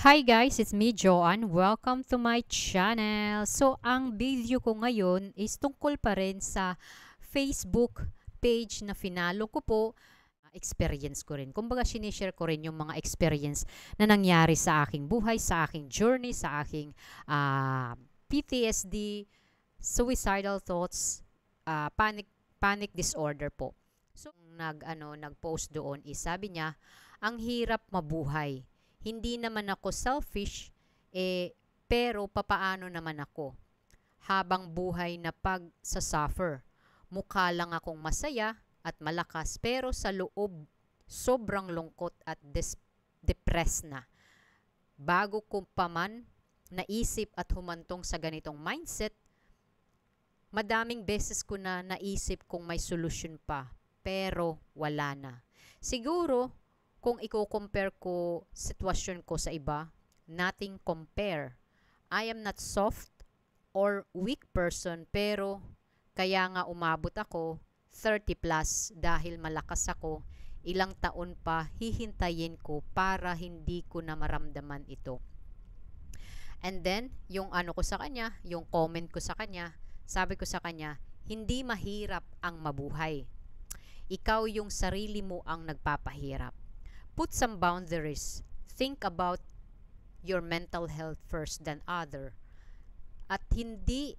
Hi guys, it's me Joanne. Welcome to my channel. So, ang video ko ngayon is tungkol pa rin sa Facebook page na finalo ko po. Experience ko rin. Kumbaga, sinishare ko rin yung mga experience na nangyari sa aking buhay, sa aking journey, sa aking PTSD, suicidal thoughts, panic disorder po. So, nag-post doon is sabi niya, ang hirap mabuhay. Hindi naman ako selfish, pero papaano naman ako? Habang buhay na pag-suffer. Mukha lang akong masaya at malakas, pero sa loob, sobrang lungkot at depressed na. Bago ko pa man naisip at humantong sa ganitong mindset, madaming beses ko na naisip kung may solusyon pa, pero wala na. Siguro, kung i-compare ko sitwasyon ko sa iba, nothing compare. I am not soft or weak person, pero kaya nga umabot ako 30 plus dahil malakas ako. Ilang taon pa hihintayin ko para hindi ko na maramdaman ito. And then, yung ko sa kanya, yung comment ko sa kanya, sabi ko sa kanya, hindi mahirap ang mabuhay. Ikaw yung sarili mo ang nagpapahirap. Put some boundaries. Think about your mental health first than other. At hindi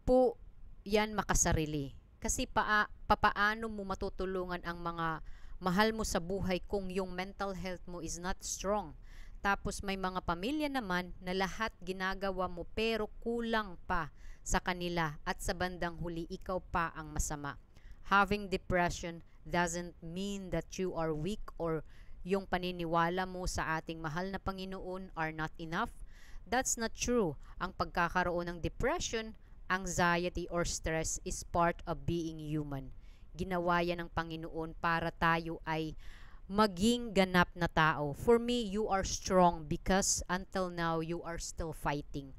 po yan makasarili. Kasi papaano mo matutulungan ang mga mahal mo sa buhay kung yung mental health mo is not strong. Tapos may mga pamilya naman na lahat ginagawa mo pero kulang pa sa kanila at sa bandang huli ikaw pa ang masama. Having depression doesn't mean that you are weak or yung paniniwala mo sa ating mahal na Panginoon are not enough. That's not true. Ang pagkakaroon ng depression, anxiety, or stress is part of being human. Ginawa yan ng Panginoon para tayo ay maging ganap na tao. For me, you are strong because until now, you are still fighting.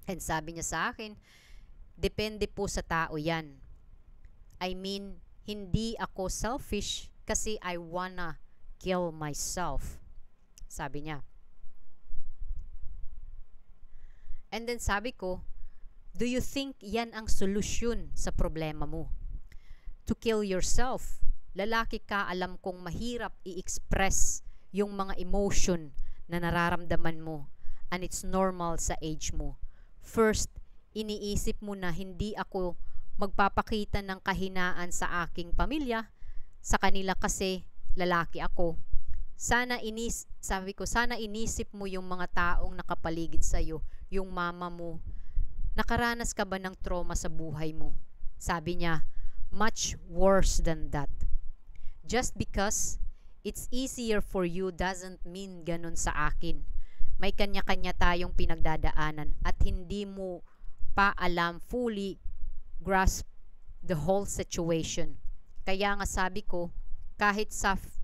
And sabi niya sa akin, depende po sa tao yan. I mean, hindi ako selfish kasi I wanna kill myself. Sabi niya. And then sabi ko, do you think yan ang solusyon sa problema mo? To kill yourself. Lalaki ka, alam kong mahirap i-express yung mga emotion na nararamdaman mo. And it's normal sa age mo. First, iniisip mo na hindi ako magpapakita ng kahinaan sa aking pamilya, sa kanila kasi lalaki ako. Sabi ko, sana inisip mo yung mga taong nakapaligid sa iyo, yung mama mo. Nakaranas ka ba ng trauma sa buhay mo? Sabi niya, much worse than that. Just because it's easier for you doesn't mean ganun sa akin. May kanya-kanya tayong pinagdadaanan at hindi mo pa alam fully grasp the whole situation. Kaya nga sabi ko, kahit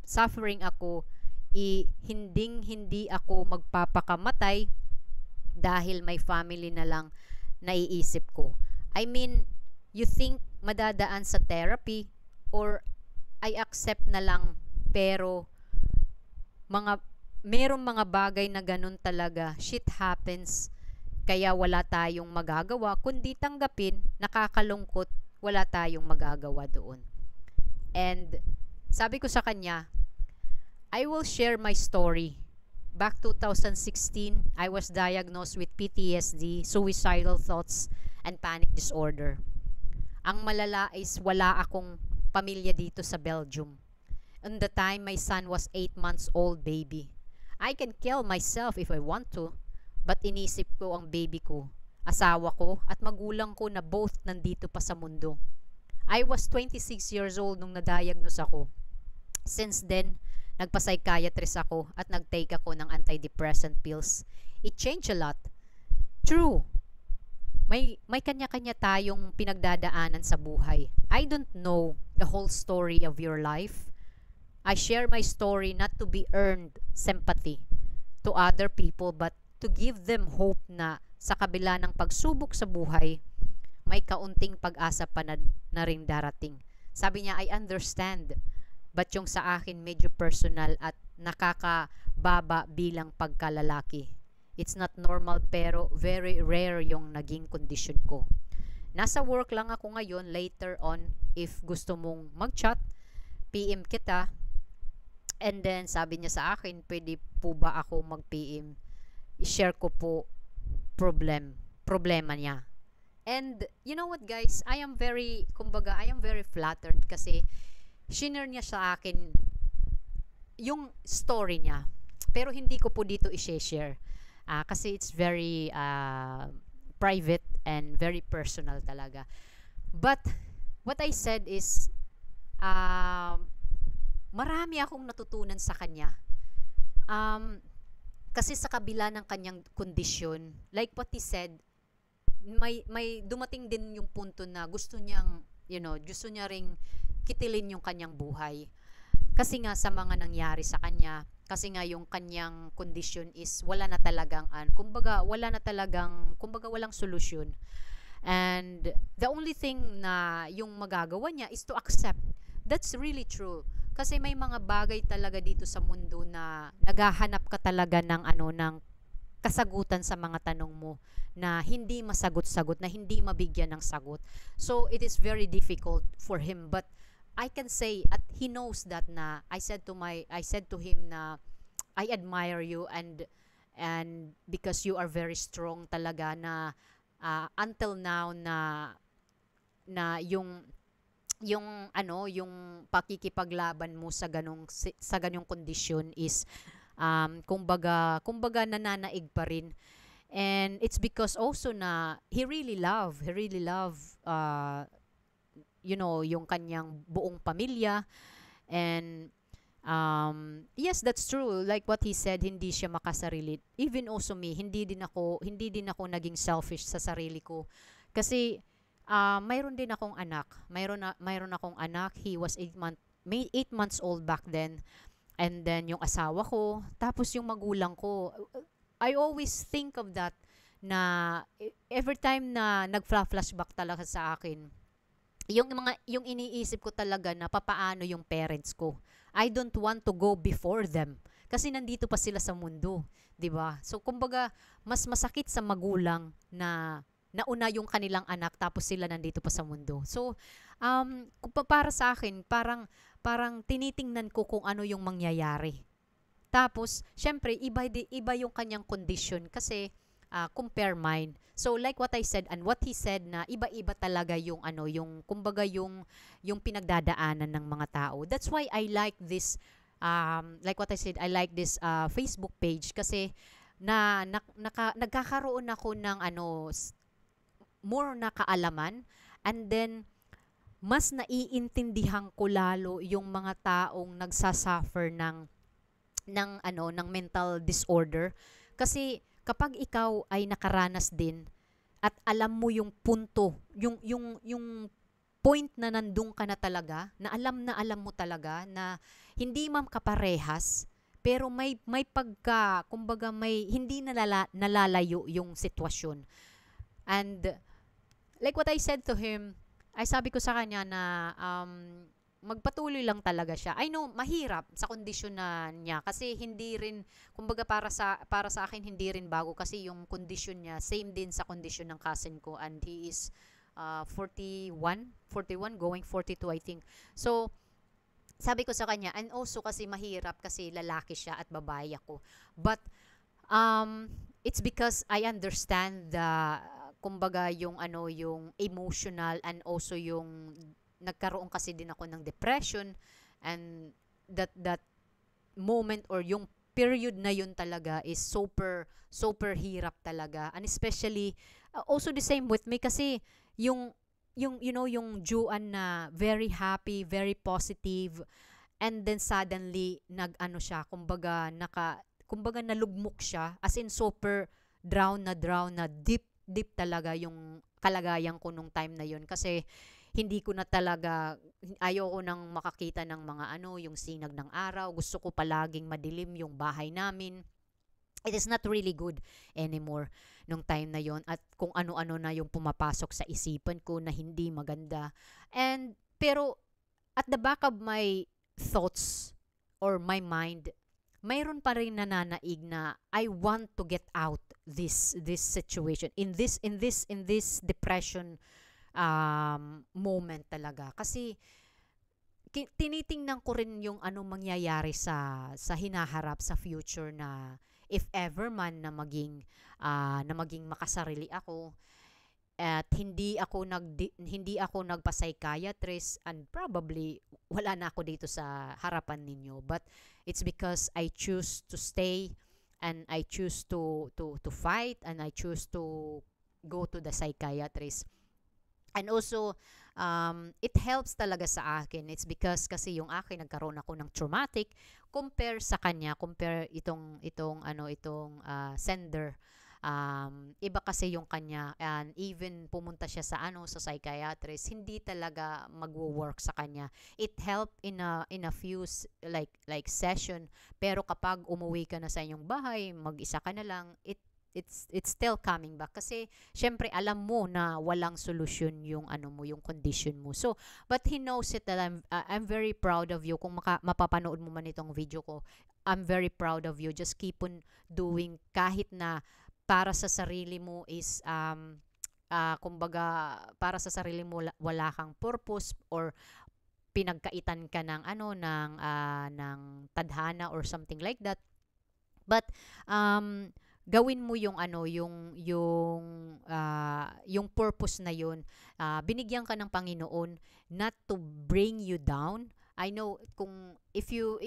suffering ako, hindi ako magpapakamatay dahil may family na lang naiisip ko. I mean, you think madadaan sa therapy or I accept na lang, pero merong mga bagay na ganun talaga. Shit happens. Kaya wala tayong magagawa, kundi tanggapin, nakakalungkot, wala tayong magagawa doon. And sabi ko sa kanya, I will share my story. Back 2016, I was diagnosed with PTSD, suicidal thoughts, and panic disorder. Ang malala is wala akong pamilya dito sa Belgium. And the time, my son was 8 months old baby. I can kill myself if I want to. But inisip ko ang baby ko, asawa ko, at magulang ko na both nandito pa sa mundo. I was 26 years old nung na-diagnose ako. Since then, nagpa-psychiatrist ako at nag-take ako ng antidepressant pills. It changed a lot. True, may kanya-kanya tayong pinagdadaanan sa buhay. I don't know the whole story of your life. I share my story not to be earned sympathy to other people, but to give them hope na sa kabila ng pagsubok sa buhay, may kaunting pag-asa pa na rin darating. Sabi niya, I understand. But yung sa akin medyo personal at nakaka baba bilang pagkalalaki. It's not normal pero very rare yung naging kondisyon ko. Nasa work lang ako ngayon. Later on, if gusto mong mag-chat, PM kita. And then sabi niya sa akin, pwede po ba ako mag-PM? I-share ko po problema niya. And you know what guys, I am very flattered kasi shinare niya sa akin yung story niya. Pero hindi ko po dito i-share. Kasi it's very private and very personal talaga. But what I said is, marami akong natutunan sa kanya. Kasi sa kabila ng kanyang kondisyon, like what he said, may dumating din yung punto na gusto niyang, gusto niya ring kitilin yung kanyang buhay. Kasi nga sa mga nangyari sa kanya, kasi nga yung kanyang kondisyon is wala na talagang, kumbaga walang solusyon. And the only thing na yung magagawa niya is to accept. That's really true. Kasi may mga bagay talaga dito sa mundo na naghahanap ka talaga ng kasagutan sa mga tanong mo na hindi masagot-sagot, na hindi mabigyan ng sagot. So it is very difficult for him, but I can say at he knows that na I said to him na I admire you and because you are very strong talaga na until now na yung pakikipaglaban mo sa ganong kondisyon is kumbaga nananaig pa rin. And it's because also na he really love yung kanyang buong pamilya. And yes, that's true, like what he said, hindi siya makasarili. Even also me, hindi din ako naging selfish sa sarili ko kasi mayroon din akong anak. Mayroon akong anak. He was 8 months old back then. And then yung asawa ko, tapos yung magulang ko. I always think of that na every time na nag-flashback talaga sa akin. Yung iniisip ko talaga na papaano yung parents ko. I don't want to go before them kasi nandito pa sila sa mundo, 'di ba? So kumbaga mas masakit sa magulang na nauna yung kanilang anak tapos sila nandito pa sa mundo. So, para sa akin, parang tinitingnan ko kung ano yung mangyayari. Tapos, syempre, iba yung kanyang condition kasi compare mine. So, like what I said and what he said na iba-iba talaga yung kumbaga yung pinagdadaanan ng mga tao. That's why I like this, like what I said, I like this Facebook page kasi nagkakaroon ako ng more na kaalaman, and then mas naiintindihan ko lalo yung mga taong nagsasuffer ng mental disorder. Kasi kapag ikaw ay nakaranas din at alam mo yung punto, yung point na nandun ka na talaga, na alam mo talaga na hindi man kaparehas, pero may pagka, kumbaga may hindi nalalayo yung sitwasyon. And like what I said to him, ay sabi ko sa kanya na magpatuloy lang talaga siya. I know mahirap sa kondisyon na niya kasi hindi rin, kumbaga para sa akin hindi rin bago kasi yung kondisyon niya same din sa kondisyon ng cousin ko, and he is 41 going 42 I think. So sabi ko sa kanya, and also kasi mahirap kasi lalaki siya at babae ako. But it's because I understand kumbaga yung emotional, and also yung nagkaroon kasi din ako ng depression, and that moment or yung period na yun talaga is super hirap talaga. And especially also the same with me kasi yung yung Juan na very happy, very positive, and then suddenly siya, kumbaga nalugmok siya, as in super drown na deep talaga yung kalagayan ko nung time na yun kasi hindi ko na talaga, ayoko nang makakita ng mga yung sinag ng araw. Gusto ko palaging madilim yung bahay namin. It is not really good anymore nung time na yon, at kung ano-ano na yung pumapasok sa isipan ko na hindi maganda. Pero at the back of my thoughts or my mind, mayroon pa rin nananaig na I want to get out this situation in this depression moment talaga. Kasi tinitingnan ko rin yung anong mangyayari sa hinaharap sa future, na if ever man na maging makasarili ako, at hindi ako nagpa-psychiatrist, and probably wala na ako dito sa harapan ninyo, but it's because I choose to stay, and I choose to fight, and I choose to go to the psychiatrist. And also, it helps talaga sa akin. It's because kasi yung akin, nagkaroon ako ng traumatic compare sa kanya, compare itong sender. Iba kasi yung kanya, and even pumunta siya sa psychiatrist, hindi talaga magwo-work sa kanya. It helped in a few like session, pero kapag umuwi ka na sa inyong bahay, mag-isa ka na lang, it's still coming back, kasi syempre alam mo na walang solusyon yung yung condition mo. So but he knows it, that I'm very proud of you. Kung mapapanood mo man itong video ko, I'm very proud of you. Just keep on doing, kahit na para sa sarili mo is kumbaga para sa sarili mo wala kang purpose, or pinagkaitan ka ng tadhana or something like that. But gawin mo yung purpose na yun. Binigyan ka ng Panginoon not to bring you down. I know, kung if you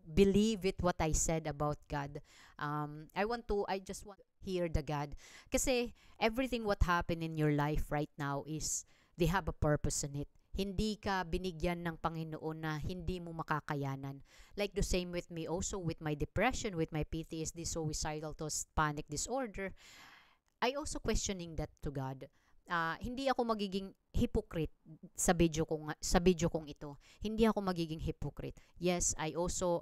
believe it, what I said about God, I just want to hear the God, kasi everything what happened in your life right now is they have a purpose in it. Hindi ka binigyan ng Panginoon na hindi mo makakayanan. Like the same with me also, with my depression, with my PTSD, suicidal thoughts, panic disorder. I also questioning that to God. Hindi ako magiging hypocrite sa video kong ito. Hindi ako magiging hypocrite. Yes, I also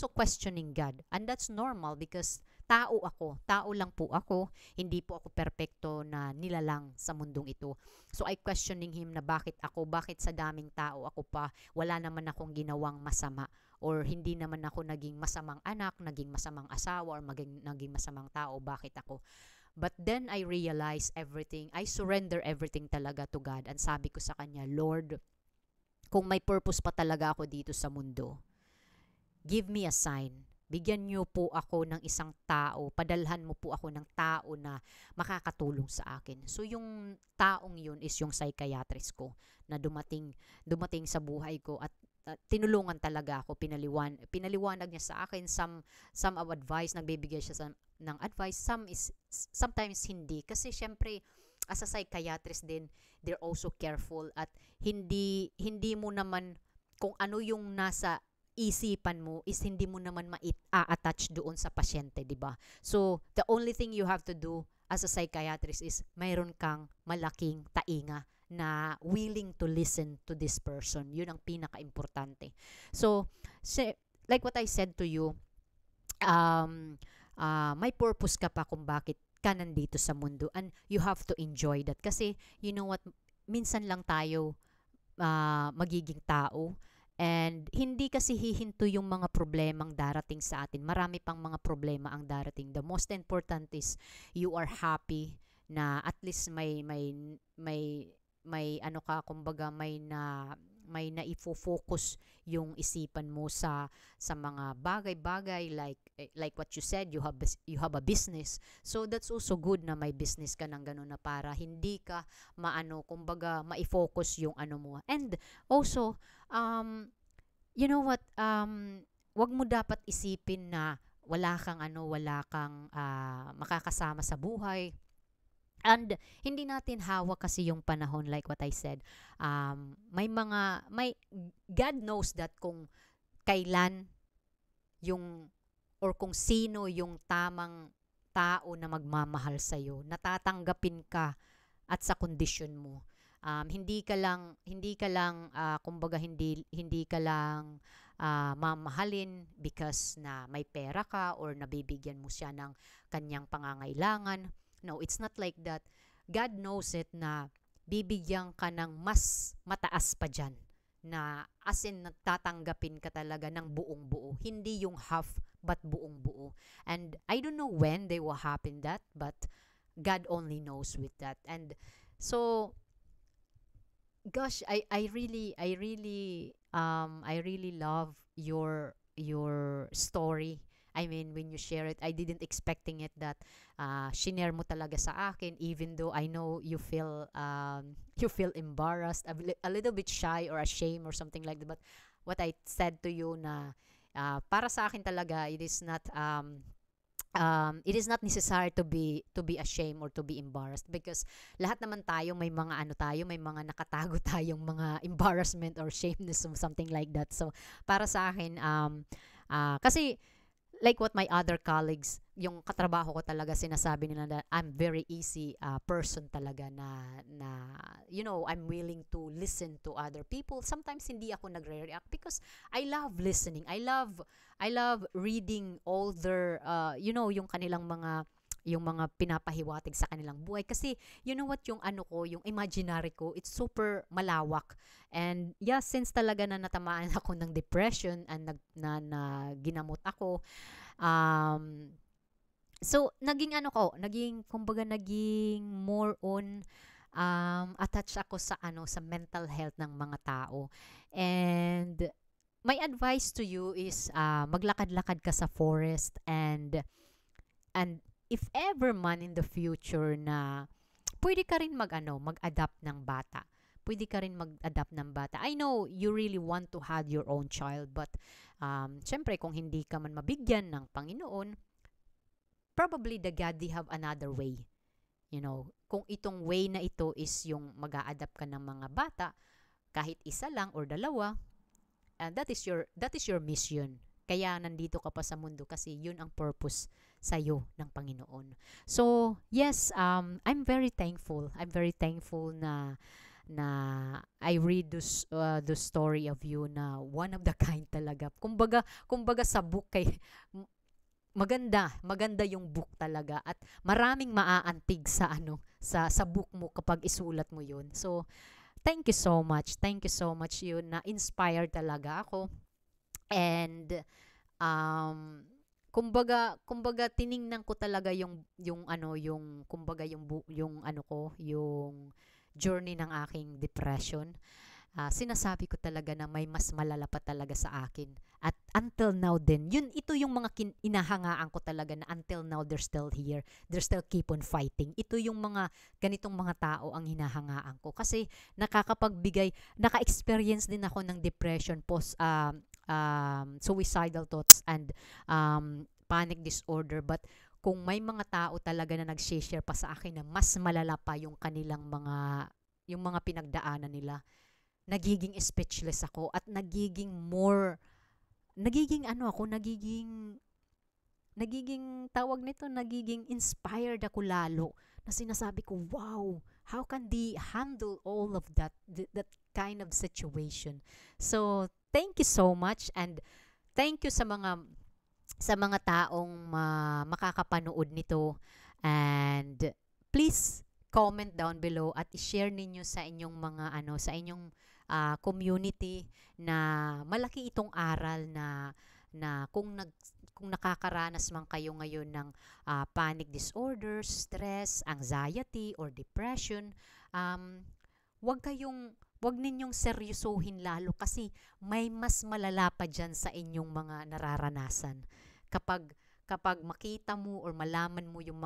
questioning God. And that's normal, because tao lang po ako, hindi po ako perpekto na nilalang sa mundong ito. So I questioning him na bakit sa daming tao ako pa, wala naman akong ginawang masama, or hindi naman ako naging masamang anak, naging masamang asawa, or naging masamang tao, bakit ako? But then I realize everything, I surrender everything talaga to God, and sabi ko sa kanya, Lord, kung may purpose pa talaga ako dito sa mundo, give me a sign. Bigyan niyo po ako ng isang tao, padalhan mo po ako ng tao na makakatulong sa akin. So yung taong yun is yung psychiatrist ko na dumating sa buhay ko, at tinulungan talaga ako, pinaliwanag niya sa akin some of advice, nagbibigay siya ng advice, sometimes hindi, kasi syempre as a psychiatrist din, they're also careful, at hindi mo naman, kung ano yung nasa isipan mo is hindi mo naman attach doon sa pasyente, di ba? So the only thing you have to do as a psychiatrist is mayroon kang malaking tainga na willing to listen to this person. Yun ang pinaka-importante. So like what I said to you, may purpose ka pa kung bakit ka nandito sa mundo, and you have to enjoy that, kasi you know what, minsan lang tayo magiging tao, and hindi kasi hihinto yung mga problemang darating sa atin. Marami pang mga problema ang darating. The most important is you are happy na at least may kumbaga may naifo-focus yung isipan mo sa mga bagay-bagay, like what you said, you have a business. So that's also good na may business ka ng ganun, na para hindi ka kumbaga mai-focus yung mo. And also you know what, wag mo dapat isipin na wala kang makakasama sa buhay. And hindi natin hawak kasi yung panahon, like what I said. God knows that kung kailan or kung sino yung tamang tao na magmamahal sa'yo, natatanggapin ka at sa kondisyon mo. Hindi ka lang kumbaga hindi ka lang mamahalin because na may pera ka, or nabibigyan mo siya ng kanyang pangangailangan. No, it's not like that. God knows it na bibigyan ka ng mas mataas pa dyan na as in nagtatanggapin ka talaga ng buong buo, hindi yung half but buong buo. And I don't know when they will happen that, but God only knows with that. And so gosh, I really love your story. I mean, when you share it, I didn't expecting it that shinare mo talaga sa akin, even though I know you feel you feel embarrassed, a little bit shy or ashamed or something like that. But what I said to you na para sa akin talaga, it is not necessary to be ashamed or to be embarrassed, because lahat naman tayo may mga may mga nakatago tayong mga embarrassment or shameness or something like that. So para sa akin kasi like what my other colleagues, yung katrabaho ko talaga, sinasabi nila na I'm very easy person talaga na I'm willing to listen to other people. Sometimes hindi ako nagre-react because I love listening. I love reading all their yung kanilang yung mga pinapahiwatig sa kanilang buhay, kasi you know what, yung yung imaginary ko, it's super malawak. And yeah, since talaga na natamaan ako ng depression and na ginamot ako, so naging more on attach ako sa sa mental health ng mga tao. And my advice to you is maglakad-lakad ka sa forest, and if ever man in the future na pwede ka rin mag-adapt ng bata. Pwede ka rin mag-adapt ng bata. I know you really want to have your own child, but syempre kung hindi ka man mabigyan ng Panginoon, probably the God they have another way. Kung itong way na ito is yung mag-a-adapt ka ng mga bata, kahit isa lang or dalawa, and that is your mission. Kaya nandito ka pa sa mundo, kasi yun ang purpose sa'yo ng Panginoon. So, yes, I'm very thankful. I'm very thankful na I read the story of you, na one of the kind talaga. Kumbaga sa book maganda yung book talaga, at maraming maaantig sa book mo kapag isulat mo yun. So, thank you so much. Thank you so much, yun na inspired talaga ako. And kumbaga tiningnan ko talaga yung journey ng aking depression. Sinasabi ko talaga na may mas malala pa talaga sa akin. At until now din, ito yung mga inahangaan ko talaga, na until now they're still here. They're still keep on fighting. Ito yung mga ganitong mga tao ang hinahangaan ko. Kasi naka-experience din ako ng depression, suicidal thoughts, and panic disorder. But kung may mga tao talaga na nag-share pa sa akin na mas malala pa yung kanilang yung mga pinagdaanan nila, nagiging speechless ako, at nagiging tawag nito, nagiging inspired ako lalo, na sinasabi ko, wow, how can they handle all of that kind of situation? So, thank you so much, and thank you sa mga taong makakapanood nito. And please comment down below at i-share ninyo sa inyong sa inyong community, na malaki itong aral na kung nakakaranas man kayo ngayon ng panic disorder, stress, anxiety, or depression, wag ninyong seryosohin lalo, kasi may mas malala pa dyan sa inyong mga nararanasan. Kapag makita mo or malaman mo yung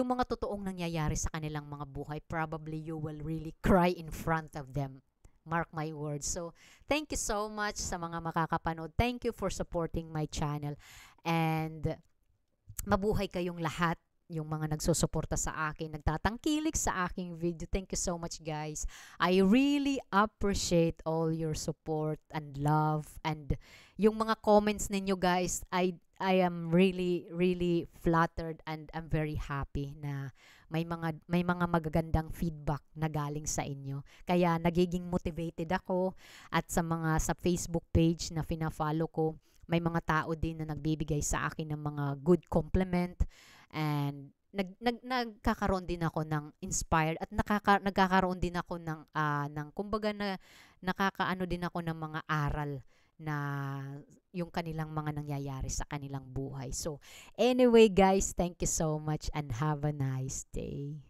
mga totoong nangyayari sa kanilang mga buhay, probably you will really cry in front of them. Mark my words. So, thank you so much sa mga makakapanood. Thank you for supporting my channel. And mabuhay kayong lahat, yung mga nagsusuporta sa akin, nagtatangkilik sa aking video. Thank you so much, guys. I really appreciate all your support and love. And yung mga comments ninyo, guys, I am really, really flattered, and I'm very happy na may mga magagandang feedback na galing sa inyo. Kaya nagiging motivated ako, at sa Facebook page na fina-follow ko, may mga tao din na nagbibigay sa akin ng mga good compliment, and nagkakaroon din ako ng inspired at nagkakaroon din ako ng kumbaga na nakakaano din ako ng mga aral na yung kanilang mga nangyayari sa kanilang buhay. So, anyway guys, thank you so much and have a nice day.